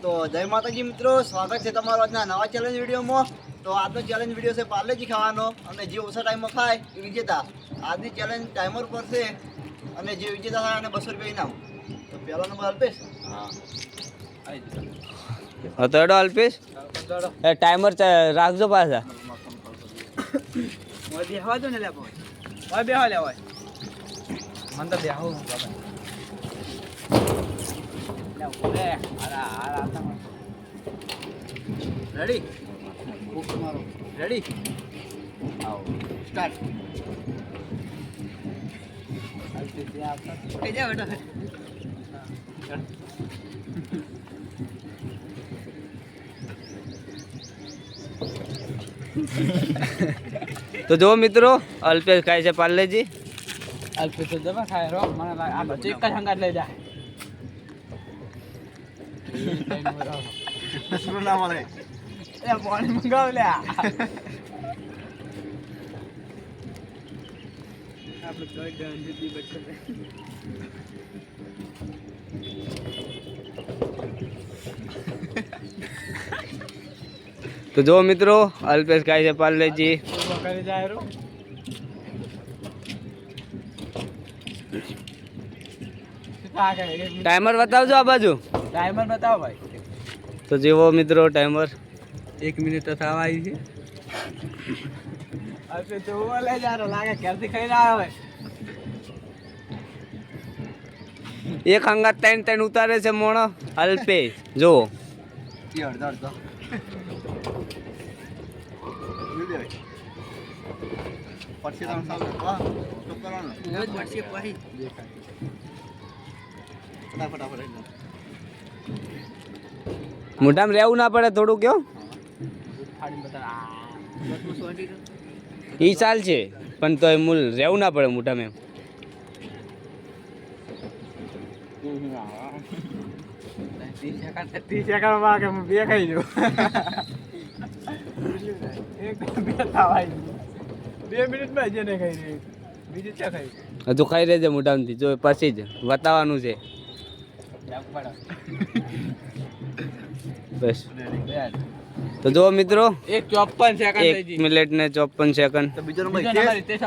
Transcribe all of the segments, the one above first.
તો જય માતાજી મિત્રો, સ્વાગત છે તમારો આજના નવા ચેલેન્જ વિડીયોમાં। તો આજનો ચેલેન્જ વિડીયો છે પાર્લેજી ખાવાનો, અને જે ઓછા ટાઈમમાં ખાય એ વિજેતા। આજની ચેલેન્જ ટાઈમર પર છે, અને જે વિજેતા થાય એને 200 રૂપિયા ઇનામ। તો પહેલો નંબર અલ્પેશ। હા તો એડો અલ્પેશ ટાઈમર રાખજો પાછા। બેહવા દો ને લે ભાઈ, ઓય બેહવા લે ઓય, મન તો બેહો લે રેડી રેડી આવો સ્ટાર્ટ કઈ જા બેટા તો જો મિત્રો અલ્પેશ ખાય છે પાર્લેજી। અલ્પેશ તો જબા ખાય રો, મને લાગે આ બધું એક જ હંગાત લઈ જાય। શું ના મળે એ પાણી મંગાવ લે આપણે કઈ ગંદી બચે। તો જો મિત્રો અલ્પેશ ખાય છે પાર્લેજી। કરી જાય રો ટાઈમર બતાવજો આ બાજુ, ટાઈમર બતાવો ભાઈ। તો જેવો મિત્રો ટાઈમર 1 મિનિટ તો થવા આવી છે। અલ્પેશ તો લે જારો લાગે ઘરથી ખાઈને આવ્યો હોય। એક હંગાત ત્રણ ઉતારે છે મોણો અલ્પેશ જો અડધો પછી તમે સાવ વાહ તો કરવાનો પછી પછી ફટાફટ મોઢામાં રહેવું ના પડે થોડું કયો ઈ ચાલ છે, પણ તો મૂલ રહેવું ના પડે મોઢામાં એમ। 30 સેકન્ડ માં કે હું બે ખાઈ જાઉં। એક બે ખાવાય 2 મિનિટમાં જ ને ખાઈ રહી, બીજું ચા ખાઈ હજુ ખાઈ રહેજે મોઢામાંથી, જો પછી જ બતાવવાનું છે બસ। તો જો મિત્રો 1:54 સેકન્ડ 1 મિનિટ ને 54 સેકન્ડ। તો બીજો નંબર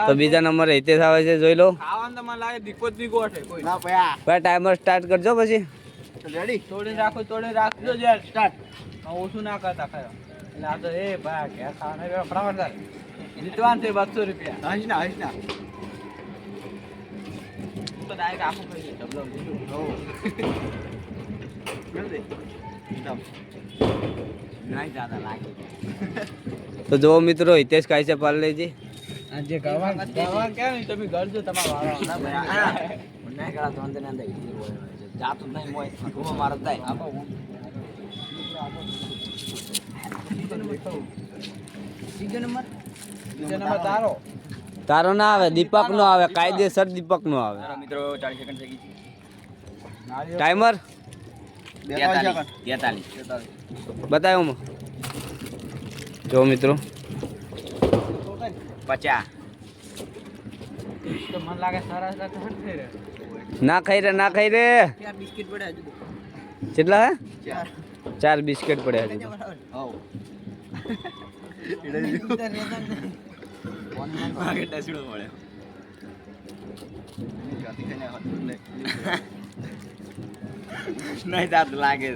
તો બીજા નંબર હિતેશ આવે છે, જોઈ લો। ખાવાનું તો મને લાગે દીકો જ દીકો છે કોઈ ના ભયા। ભાઈ ટાઈમર સ્ટાર્ટ કરજો પછી રેડી તોડીને રાખજો યાર સ્ટાર્ટ ઓછું ના કરતા ખાયો એટલે આ તો એ ભાઈ કે ખાવાના ફટાફટ થાય જીતવાન છે 200 રૂપિયા। હાશ ના તો ડાયરેક્ટ આખું ખાઈ લે ડબલો દીધું હો મેલ દે ડબ નહીં જ્યાદા લાગે। તો જો મિત્રો હિતેશ ખાય છે પાર્લેજી। આજે ગવા કેમ નહીં તમે ઘર જો તમારો વાળો ના ભાઈ મને કરા તો અંદર અંદર જાતો નહીં મોય ઘુમો માર જાય આપો બીજો નંબર તારો ના આવે, દીપક નો આવે, કાયદેસર દીપક નો આવે। મિત્રો 40 સેકન્ડ થઈ ગઈ ટાઈમર 43 બતાવ્યો જો મિત્રો 50 તો મને લાગે સારા થઈ રહે ના ખાઈ રે 4 બિસ્કિટ પડ્યા હજુ કેટલા હે 4 બિસ્કિટ પડ્યા હજુ હાઉ નહીં જાત લાગે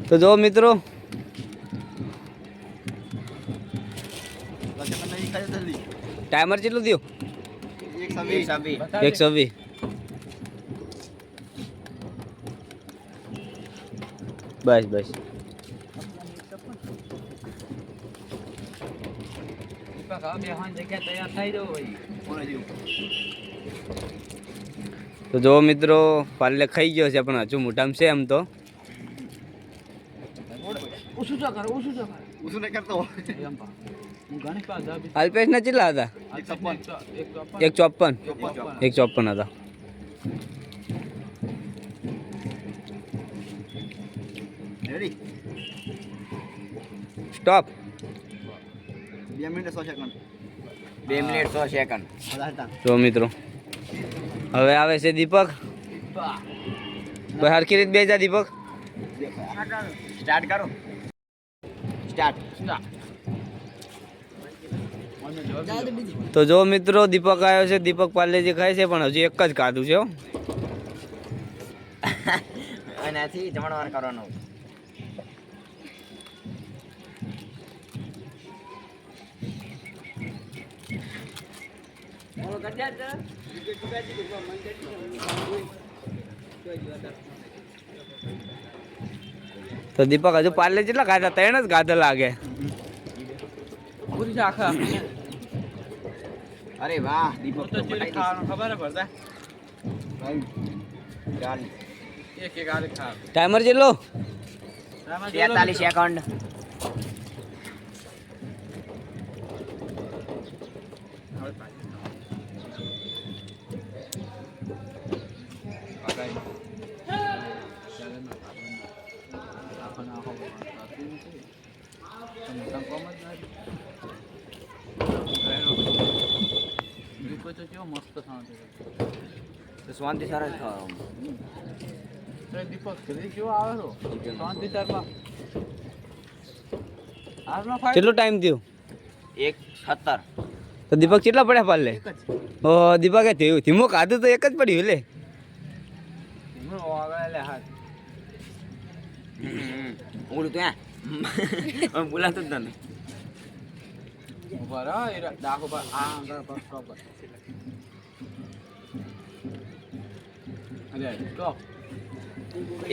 તો જો મિત્રો ટાઈમર કેટલું થયું 120 બસ તો જો મિત્રો પાર્લે ખાઈ ગયો છે, પણ હજુ મોઢામાં છે એમ તો અલ્પેશ ના કેટલા હતા 154 હતા। Stop 2 minute 100 second 2 minute 100 second. તો મિત્રો હવે આવે છે દીપક। ભાઈ હરખી રીત બેજા દીપક સ્ટાર્ટ કરો સ્ટાર્ટ તો જો મિત્રો દીપક આવ્યો છે. દીપક પાર્લેજી ખાય છે પણ હજી એક જ ખાધું છે હો. એનાથી જમણવાર કરવાનો. તો દીપક હજુ પાર્લે કેટલા ખાધા? 3 જ ખાધા લાગે. અરે વાહ દીપક તો ખબર હે ભરતા ચાલી એક એક આલે ખા ટાઈમર જેટલો 43 સેકન્ડ. શાંતિ સરસ ખાવા દીપક ઘરે કેવો આવે છો શાંતિ તારમાં આજનો ફાઈટ કેટલો ટાઈમ થયો? 1:17. તો દીપક કેટલા પડ્યા પાર્લે? ઓ દીપક થયું ધીમો ખાધું તો એક જ પડ્યું લે. ધીમો આગળ લે હાથ ઉડું તો ત્યાં બોલાતું જ નથી. ઉભા રહો એ ડાકો પર આ આગળ પર સ્ટોપ કર અરે સ્ટોપ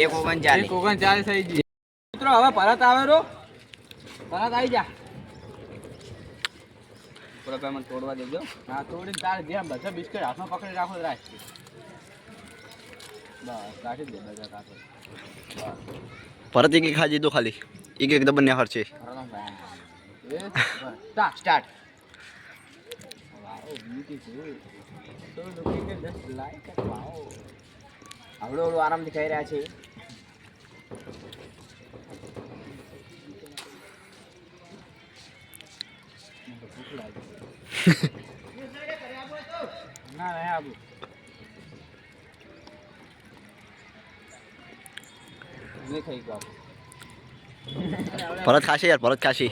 1:39. થઈ ગઈ મિત્રો. હવે પરત આવે રો પરત આવી જા પૂરા પેમેન્ટ તોડવા દેજો. હા તોડીને તારે જેમ બધા બિસ્કિટ હાથમાં પકડી રાખો તો રાખ બસ કાઢી દે બધા કાઢો પરત એક ખાજી દો ખાલી એક દબન ને હરશે. સ્ટાર્ટ. વાઓ બ્યુટીફુલ તો લુકિંગ એટ ધીસ લાઈક વાઓ આવડો આરામથી ખાઈ રહ્યા છે. ભૂખ લાગી ના ના આબુ દેખાઈ ગયો પરત ખાશે યાર પરત ખાશે.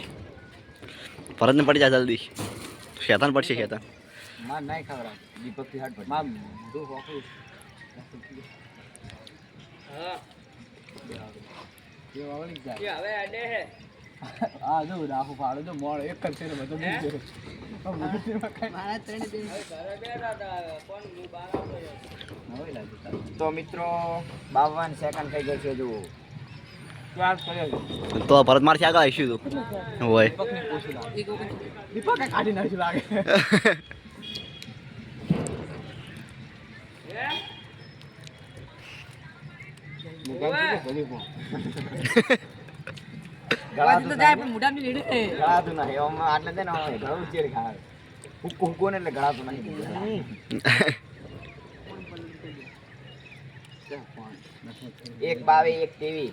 પરત ને પડી જાય જલ્દી. શેતાન પડશે શેતાન. માર નહીં ખવરા દીપક થી હટ માર દો હોકું હા ये वाली जा ये હવે અડે હે આ જો રાખો ફાડો તો મોળ એક જ છે ને બધું મૂકી દે આ મૂકી માં કઈ મારા ત્રણ દિન ઘરે બેઠા હતા કોણ બહાર આવતો હવે લાગી તો મિત્રો 52 સેકન્ડ થઈ ગયો છે. જો ક્યાં કર્યો તો ભરત મારથી આગળ આવીશું તું હોય. દીપક ને પૂછી લા દીપક કાઢી નાખ્યું લાગે ગળાતું જાય પણ મોઢાની લીડે ગળાતું નહીં ઓમાં આટલે દે ને ઘણું ચેડ ખાય હુક્કો હુક્કો ને એટલે ગળાતું નહીં. એક 22 એક 23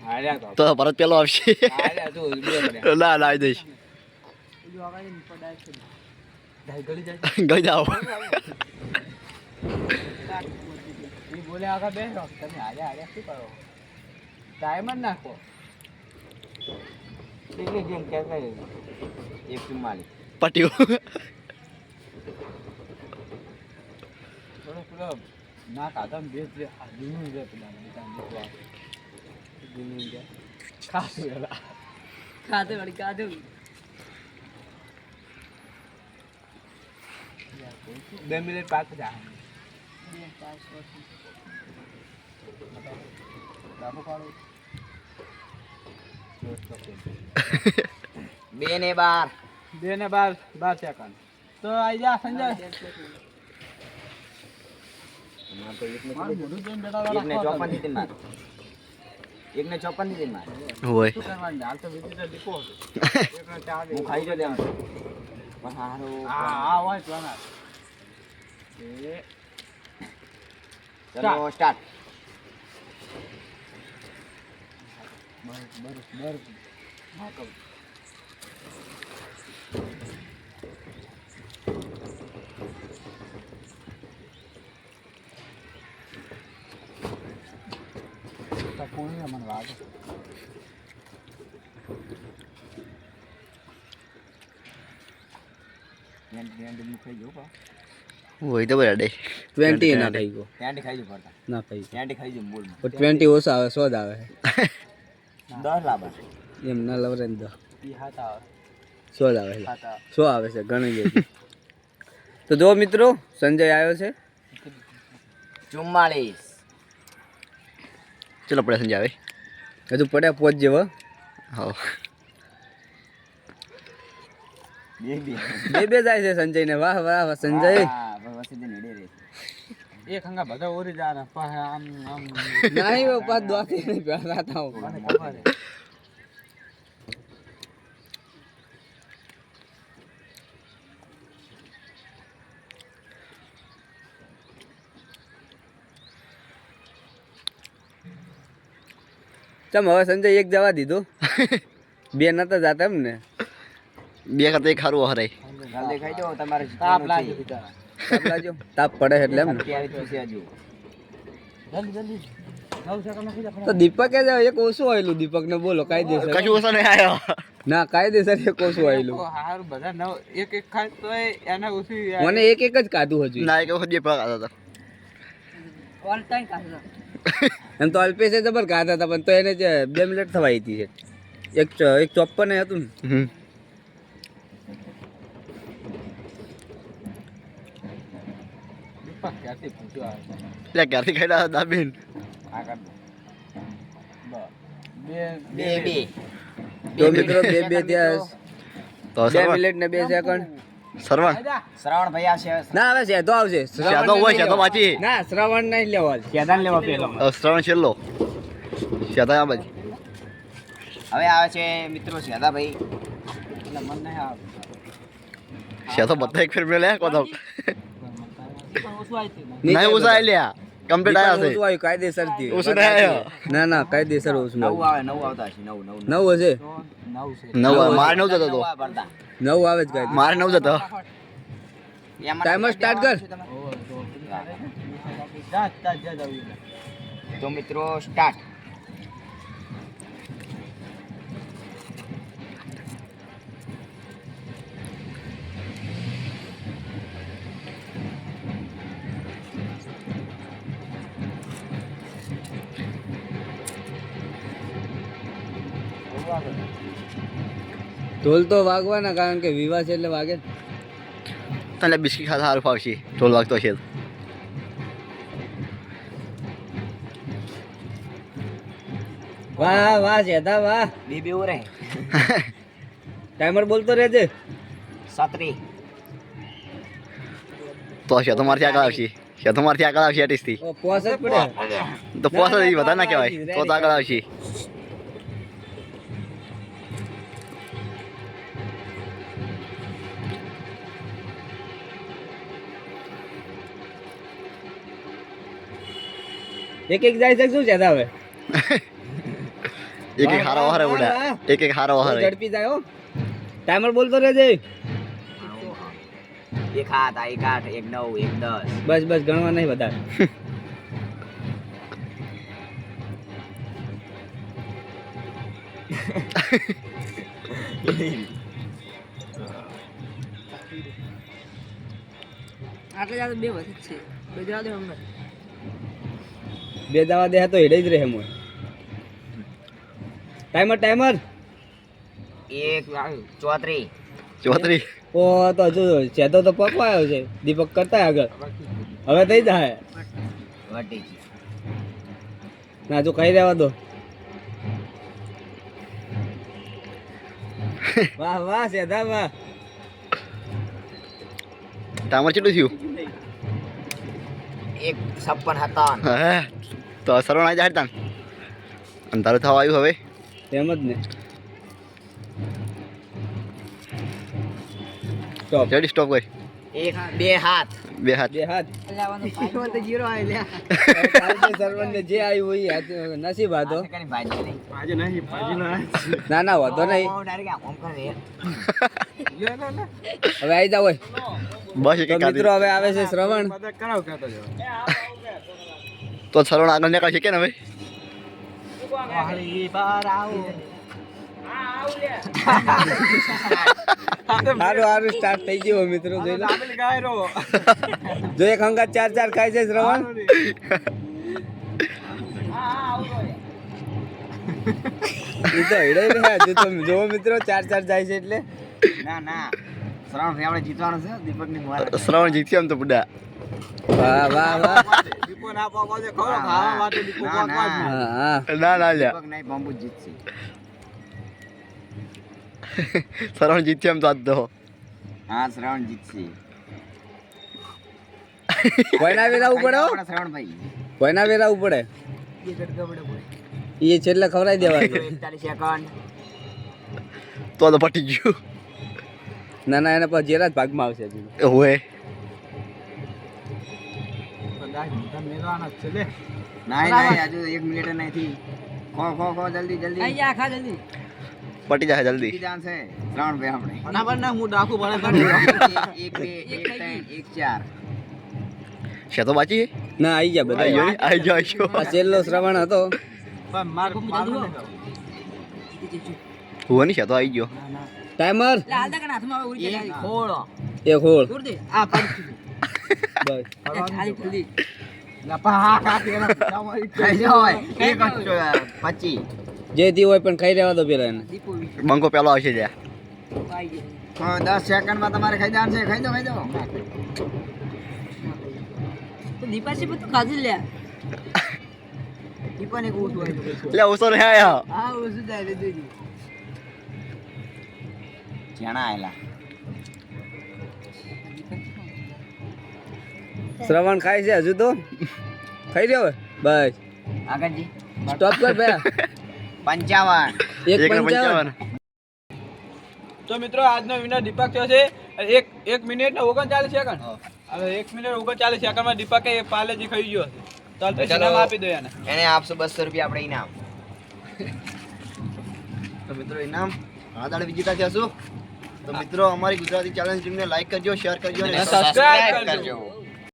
હાલ્યા તો તો ભરત પેલો આવશે. હાલ્યા તો બે લા લાવી દઈશ. ગઈ જાઓ. એ બોલે આગળ બે તમે હાલ્યા હાલ્યા શું કરો ટાઈમ જ નાખો કેટલી ગેમ કે 1:44 પટ્યું. થોડો પેલો ના કાઢો ને બેસ જે જૂનું છે પેલા જૂનું છે ખાતું એલા ખાધું વળી ખાધું 2 મિનિટ પાછું જા ડાબો પાડો 2 ને 12 2 ને 12 સેકન્ડ તો આઈ જા સંજય મારું મોઢું જોઈને બેટા વાળા એકને 54 દીધી માર. એકને 54 દીધી માર. હોય શું કરવાનું હાલ તો વિઝિટર દીપો હતો એકને 4 હું ખાઈ જો દેવાનું પણ હારો હા હોય તો ના એ ચલો સ્ટાર્ટ. બરફ હા કહું પૂરી મને લાગે હોય તો બરાડે 20 ના ખાઈ ગયો કેન્ડી ખાઈ જો પડતા ના ખાઈ કેન્ડી ખાઈ જો બોલ પણ 20 ઓછા આવે 100 જ આવે 10 લાબા એમ ના લવરે ને ઈ હાતા આવે 100 જ આવે છે હાતા 100 આવે છે ઘણી જાય તો જો મિત્રો સંજય આવ્યો છે 44 ચલો પડે સંજય આવે હજુ પડ્યા પોચ જેવો હા બે જાય છે સંજય ને વાહ વાહ સંજય એક હંગા બધા ઓરી જા ને પાહે આમ આમ નહીં વો પાસ દોતી નહીં બેઠા હું મને ખબર હે ચમ હવે સંજય એક જવા દીધું બે નતા જાતા એમ ને બે કરતા એક સારું હરાય જલ્દી ખાઈ જાઓ તમારે તાપ લાગે બિચારા તાપ લાગ્યો તાપ પડે એટલે એમ ને ત્યારે ચૂસી આજો જલ્દી જલ્દી 9 સેકન્ડ માં ખીજા તો દીપકે જ એક ઓછું આવેલું દીપક ને બોલો કાયદેસર કશું ઓછો નહીં આવ્યો ના કાયદેસર એક ઓછું આવેલું હારું બધા નવ એક એક ખાય તો એના ઓછી મને એક એક જ કાઢું હજુ ના એક વખત બે પગ આવ્યો હતો ઓલ ટાઈમ કાઢો એમ તો અલ્પેશે જબર કાઢતા હતા પણ તો એને જે 2 મિનિટ થવાઈ હતી એક 54 હતું ને દીપક ક્યાંથી પૂછ્યો આવે એટલે ક્યારથી ખાઈ દાબીન આ કર તો મિત્રો બે ત્યાં તો 2 મિનિટ ને 2 સેકન્ડ સરવણ શ્રાવણ ભાઈ આવશે ના આવે છે તો આવશે શેતો હોય શેતો બાકી ના શ્રવણ નહીં લેવા શેદાન લેવા પેલો શ્રવણ છેલ્લો શેતા આ બાજુ હવે આવે છે મિત્રો શ્યાદા ભાઈ એટલે મન નહીં આવે શેતો બધા એક ફેર મેલે કોતો ઓછું આવી નહીં ઉસા લ્યા કમ્પ્લીટ આયા છે ઓછું આવ્યું કાયદેસર થી ઓછું નહીં આવ્યો ના ના કાયદેસર ઓછું નવ આવ્યું આવે નવ આવતા હશે નવ નવ 9 હશે 9 છે 9 મારે 9 જતો તો 9 આવે જ કાયદેસર મારે 9 જતો ટાઈમર સ્ટાર્ટ કર તો મિત્રો સ્ટાર્ટ ઢોલ તો વાગવાના કારણ કે વિવાહ છે એટલે વાગે તને બિસ્કિટ ખાતા સારું ફાવશે ઢોલ વાગતો છે વાહ વાહ શેતા વાહ બીબી ઉરે ટાઈમર બોલતો રહેજે 17 તો શેતો મારથી આગળ આવશે શેતો મારથી આગળ આવશે આર્ટિસ્ટથી ઓ પોસ જ પડે તો પોસ જ વધારે ના કહેવાય તો આગળ આવશે એક એક જાય છે શું શેતા હવે એક એક હારો હારે ઉડા એક એક હારો હારે ઝડપી જાય હો ટાઈમર બોલતો રહેજે એક 7 એક 8 એક 9 એક 10 બસ બસ ગણવા નહીં વધારે આટલે જાતે બે વખત છે બે જવા દે હમણાં બે દવા દે તો હેડે જ રહે મોય ટાઈમર એક 34 34 ઓ તો હજુ શેતો તો પકવા આવ્યો છે દીપક કરતા આગળ હવે થઈ જાય વટી ના જો કહી દેવા દો વાહ વાહ શેતા વાહ ટાઈમર કેટલું થયું એક 56 હે તો સરવણ આવી જાય તાન અંધારું થવા આવ્યું હવે એમ જ ને સ્ટોપ રેડી સ્ટોપ કર એક બે હાથ બે હાથ બે હાથ લેવાનું પાછો તો જીરો આવી લે સર્વનને જે આવ્યું હોય એ નસીબ હતો કઈ ભાજી નહીં ના ના વાંધો નહીં ડાયરેક્ટ આમ કરે હવે આવી જાવ હોય બસ એક તો એક મિત્રો હવે આવે છે શ્રવણ તો સરવણ આગળ નીકળશે કે ને ભાઈ વાળી બાર આવો સારું સ્ટાર્ટ થઈ ગયો મિત્રો જોઈ લો આપેલ ગાય રો જો એક હંગા 4 ખાઈ જાય શ્રવણ ઈ તો હેડે રે જો તમે જો મિત્રો 4 જાય છે એટલે ના શ્રાવણ ભાઈ આપણે જીતવાનું છે દીપક ની માર શ્રાવણ જીત્યો એમ તો બુડા. વાહ દીપો ના પાવા છે ખરો ખાવા માટે દીપો પાવા જ હા ના લ્યા દીપક નહીં બંબુ જીતશે શ્રાવણ જીત્યો એમ તો આજ તો. હા શ્રાવણ જીતશે કોઈના વેરાવું પડે હો? આપણા શ્રાવણ ભાઈ કોઈના વેરાવું પડે એ છેલ્લે ખવડાવી દેવા 41 સેકન્ડ તો પટી ગયું. ના એના પર જેરા જ ભાગમાં આવશે હજુ હોય નહીં હજુ 1 મિનિટ નહીં ખો જલ્દી આઈ જા ખા જલ્દી પટી જાય જલ્દી. જીતી જાન છે શ્રાવણ ભાઈ આપણે બરાબર ના હું ડાકુ ભણે 1 2 1 3 1 4 છે તો બાકી ના આવી ગયા બધા આઈ ગયો આ છેલ્લો શ્રવણ હતો હું નહીં છે તો આવી ગયો. ટાઈમર લાલ દા કના હાથમાં ઉડી જાય ખોળો એક હોળ દૂર દે આ પડ બસ ખાલી જલ્દી ખાઈ જાઓ એક 25 જે દી હોય પણ ખાઈ રહેવા દો પેલા એને દીપો બંકો પેલો આવશે જ્યાં. આવી ગયો 10 સેકન્ડમાં તમારે ખાઈ જવાનું છે ખાઈ દો તો દીપાશી બધું ખાધું લે દીપને એક ઉઠું લે ઓછો રે આયા હા ઓછું થાય રે દૂધી જણા આયલા શ્રવણ ખાય છે હજુ તો ખાઈ રહ્યો હવે બસ આગળજી સ્ટોપ કર બે 55 એક 55 તો મિત્રો આજનો વિનર દીપક થયો છે એક મિનિટ ને 39 સેકન્ડ હવે 1 મિનિટ 39 સેકન્ડમાં દીપકે એ પાલેજી ખાઈ ગયો હશે ચાલ પછી નામ આપી દો એને આપશો 200 રૂપિયા આપણે ઇનામ તો મિત્રો ઇનામ આ દાડે વિજેતા થયા છો. તો મિત્રો અમારી ગુજરાતી ચેલેન્જ ટીમને લાઈક કરજો, શેર કરજો અને સબસ્ક્રાઇબ કરજો.